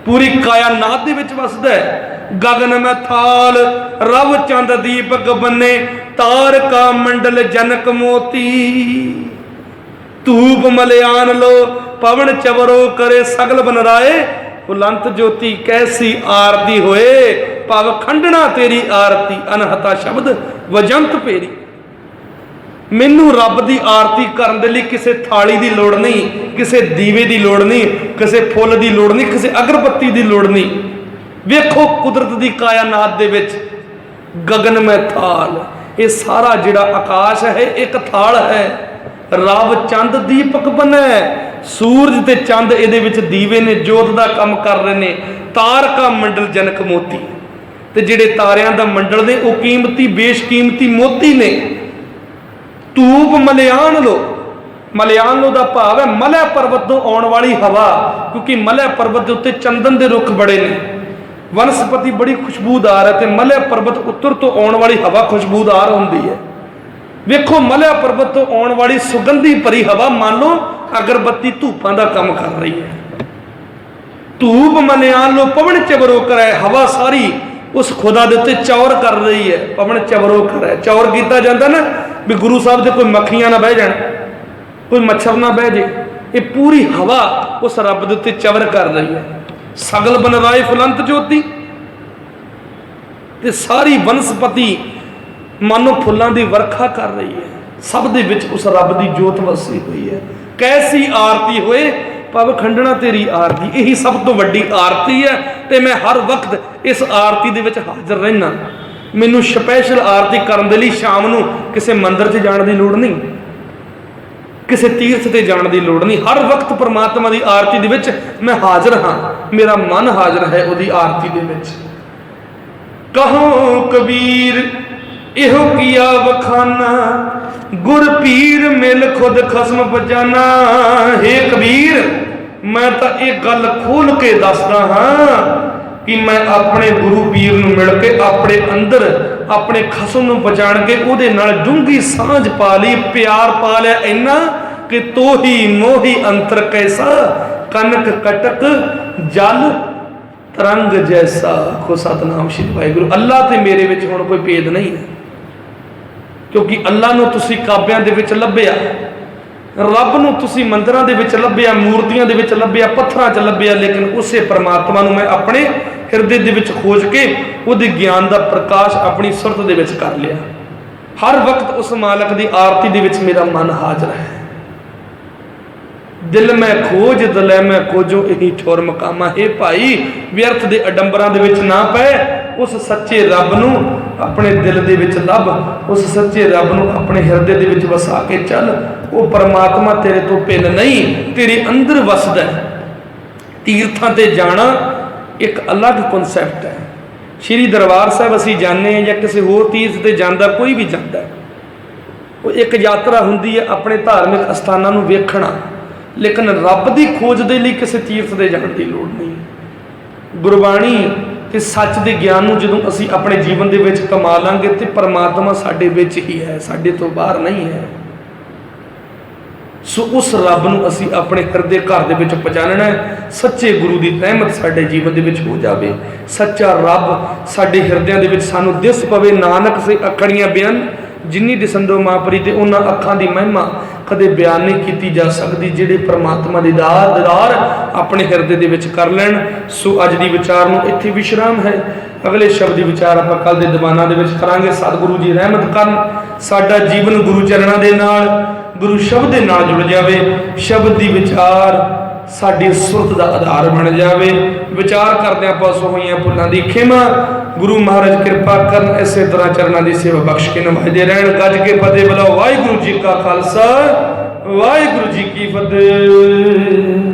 पूरी कायनात दे विच वसदा है। गगन में थाल रव चंद दीपक बने, तार का मंडल जनक मोती, धूप मलयान लो पवन चवरो करे सगल बनराए, बुलंत ज्योति कैसी आरती होए, पव खंडना तेरी आरती, अनहता शब्द वजंत पेरी। मैनू रब की आरती करने के लिए किसी थाली की लोड़ नहीं, किसी दीवे की लोड़ नहीं, किसी फुल की लोड़ नहीं, किसी अगरबत्ती की लोड़ नहीं। वेखो कुदरत की कायनात दे विच गगन में थाल, ये सारा जिहड़ा आकाश है एक थाल है। रब चंद दीपक बने, सूरज ते चंद इहदे विच दीवे ने, जोत का काम कर रहे ने। तार का मंडल जनक मोती, ते जिहड़े तारियां दा मंडल ने वो कीमती बेशकीमती मोती ने। धूप मलयान लो, मलयान लो का भाव है मलय पर्वत तो आने वाली हवा, क्योंकि मलय पर्वत के उत्ते चंदन के रुख बड़े ने, वनस्पति बड़ी खुशबूदार है, तो मलय पर्वत उत्तर तो आने वाली हवा खुशबूदार होंदी है। वेखो मलय पर्वत तो आने वाली सुगंधी भरी हवा मान लो अगरबत्ती धूपां का काम कर रही है। धूप मलयान लो पवन चवरो करे, हवा सारी उस खुदा दे उत्ते चौर कर रही है, पवन चवरो करे। चौर किया जाता ना भी गुरु साहब दे कोई मक्खियां ना बह जान, कोई मच्छर ना बह जे। ये पूरी हवा उस रब दे उत्ते चवर कर रही है। सगल बनराए फुलंत ज्योति, ते सारी वनस्पति मानो फुलों की वर्खा कर रही है। सब दे विच उस रब की जोत वसी हुई है। कैसी आरती होए पव खंडना तेरी आरती, यही सब तो वड्डी आरती है। तो मैं हर वक्त इस आरती दे विच हाजिर रहना। मैनू स्पैशल आरती करने के लिए शाम को किसी मंदिर से जाने की लोड़ नहीं, किसी तीर्थ से जाने की लोड़ नहीं। हर वक्त परमात्मा की आरती दे विच मैं हाजिर हाँ, मेरा मन हाजिर है उहदी आरती दे विच। कहो कबीर इहो किया वखाना, गुर पीर मिल खुद खसम बजाना। हे कबीर, मैं तो एक गल खोल के दसदा हाँ कि मैं अपने गुरु पीर नूं मिल के अपने अंदर अपने खसम नूं पहचान के उहदे नाल डूंगी सांझ पा ली, प्यार पा लिया इन्ना कि तो ही मोही अंतर कैसा, कनक कटक जल तरंग जैसा। आखो सतनाम श्री वाहिगुरू। अल्लाह ते मेरे विच हुण कोई भेद नहीं है, क्योंकि अल्लाह नूं तुसीं काबियां दे विच लभ्या, रब नूं तुसीं मंदिरां दे विच लभ्या, मूर्तियां दे विच लभ्या, पत्थरां च लभ्या, लेकिन उसे परमात्मा नूं मैं अपने हिरदे दे विच खोज के उहदे ज्ञान दा प्रकाश अपनी सुरत दे विच कर लिया। हर वक्त उस मालक दी आरती दे विच मेरा मन हाजिर है। दिल में खोज दिलै में खोजो यही ठोर मकामा। हे भाई, व्यर्थ दे अडंबरां दे विच ना पै, उस सच्चे रब नूं अपने दिल दे विच लभ, उस सच्चे रब नूं अपने हिरदे दे विच वसा के चल। वो परमात्मा तेरे तो भिन्न नहीं, तेरे अंदर वसदा है। तीर्थां ते जाना एक अलग कॉन्सैप्ट है। श्री दरबार साहब असीं जाने या किसी होर तीर्थ ते जांदा, कोई भी जांदा, वो एक यात्रा हुंदी है अपने धार्मिक अस्थानां नूं वेखणा, लेकिन रब की खोज के लिए किसी तीर्थ से जाने की लोड़ नहीं। गुरबाणी ते सच के ज्ञान को जो असी अपने जीवन के विच कमा लांगे तो परमात्मा साडे विच ही है, साडे तो बाहर नहीं है। सो उस रब नूं असी अपने हृदय घर दे विच पहचानना है। सच्चे गुरु की रहमत साडे जीवन दे विच हो जाए, सच्चा रब साडे हिरदियां दे विच सानू दिस पवे। नानक से अखड़ियां बयान जिन्नी दिसंदो महापरी ते उन्हां अखां दी महिमा कदे बयान नहीं की जा सकती, जिहड़े परमात्मा दी दीदार अपने हिरदे दे विच कर लैण। सो अज दी विचार नूं इत्थे विश्राम है। अगले शब्द विचार आपां कल दे दीवानां दे विच करांगे। सतगुरु जी रहमत करन, साडा जीवन गुरु चरणां दे नाल, गुरु शब्द दे नाल जुड़ जावे। शब्द दी विचार साडी सुरत दा आधार बन जावे। विचार करदे पास होईयां भुल्लां दी खिमा गुरु महाराज कृपा करन। इसे तरह चरणां दी सेवा बख्श के नवाजदे रहण। गज के फतेह बुलाओ। वाहिगुरू जी का खालसा, वाहिगुरू जी की फतेह।